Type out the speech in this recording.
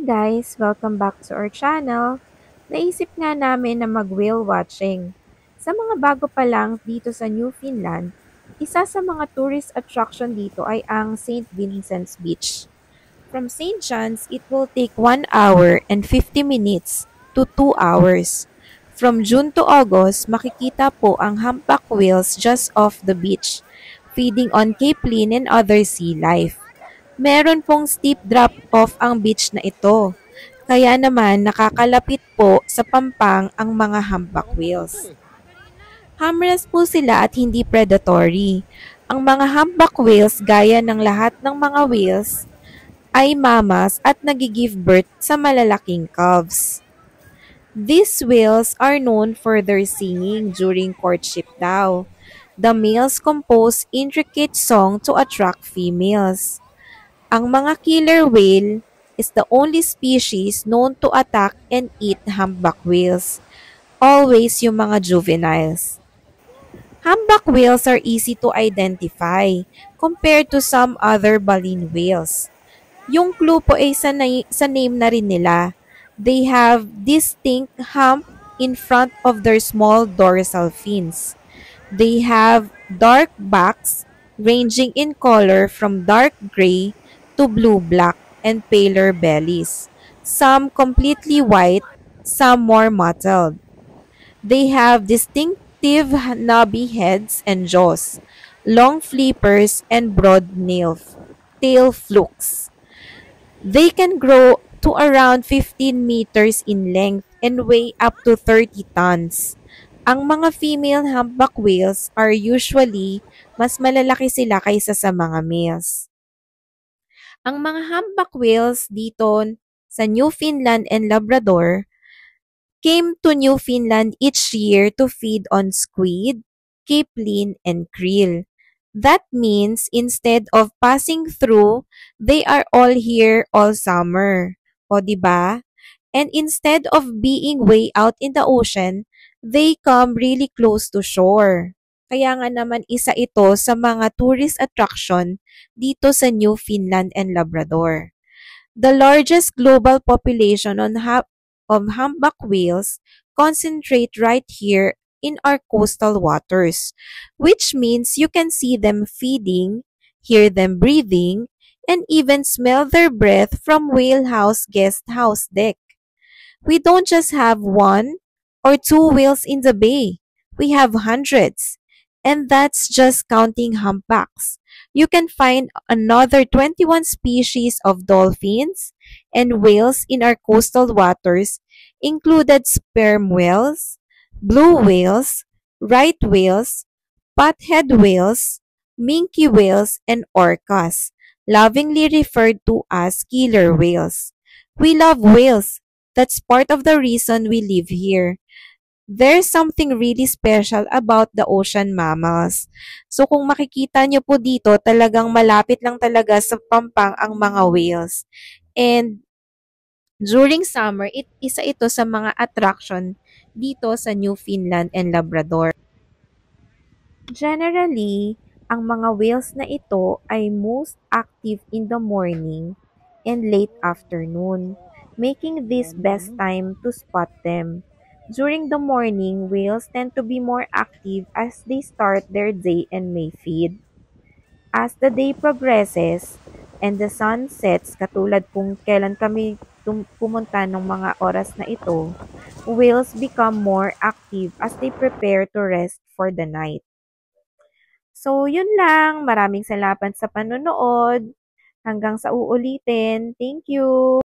Guys! Welcome back to our channel. Naisip nga namin na mag-whale watching. Sa mga bago pa lang dito sa Newfoundland, isa sa mga tourist attraction dito ay ang St. Vincent's Beach. From St. John's, it will take 1 hour and 50 minutes to 2 hours. From June to August, makikita po ang humpback whales just off the beach, feeding on capelin and other sea life. Meron pong steep drop-off ang beach na ito. Kaya naman nakakalapit po sa pampang ang mga humpback whales. Harmless po sila at hindi predatory. Ang mga humpback whales gaya ng lahat ng mga whales ay mamas at nagigive birth sa malalaking calves. These whales are known for their singing during courtship daw. The males compose intricate song to attract females. Ang mga killer whale is the only species known to attack and eat humpback whales, always yung mga juveniles. Humpback whales are easy to identify compared to some other baleen whales. Yung clue po ay sa name na rin nila. They have distinct hump in front of their small dorsal fins. They have dark backs ranging in color from dark gray to blue-black and paler bellies, some completely white, some more mottled. They have distinctive knobby heads and jaws, long flippers, and broad tail flukes. They can grow to around 15 meters in length and weigh up to 30 tons. Ang mga female humpback whales are usually mas malalaki sila kaysa sa mga males. Ang mga humpback whales dito sa Newfoundland and Labrador came to Newfoundland each year to feed on squid, capelin, and krill. That means instead of passing through, they are all here all summer. O diba? And instead of being way out in the ocean, they come really close to shore. Kaya nga naman isa ito sa mga tourist attraction dito sa Newfoundland and Labrador. The largest global population of humpback whales concentrate right here in our coastal waters, which means you can see them feeding, hear them breathing, and even smell their breath from Whale House guest house deck. We don't just have one or two whales in the bay. We have hundreds. And that's just counting humpbacks. You can find another 21 species of dolphins and whales in our coastal waters, included sperm whales, blue whales, right whales, pothead whales, minke whales, and orcas, lovingly referred to as killer whales. We love whales. That's part of the reason we live here. There's something really special about the ocean mammals. So kung makikita nyo po dito, talagang malapit lang talaga sa pampang ang mga whales. And during summer, isa ito sa mga attraction dito sa Newfoundland and Labrador. Generally, ang mga whales na ito ay most active in the morning and late afternoon, making this best time to spot them. During the morning, whales tend to be more active as they start their day and may feed. As the day progresses and the sun sets, katulad kung kailan kami pumunta ng mga oras na ito, whales become more active as they prepare to rest for the night. So, yun lang. Maraming salamat sa panonood. Hanggang sa uulitin. Thank you!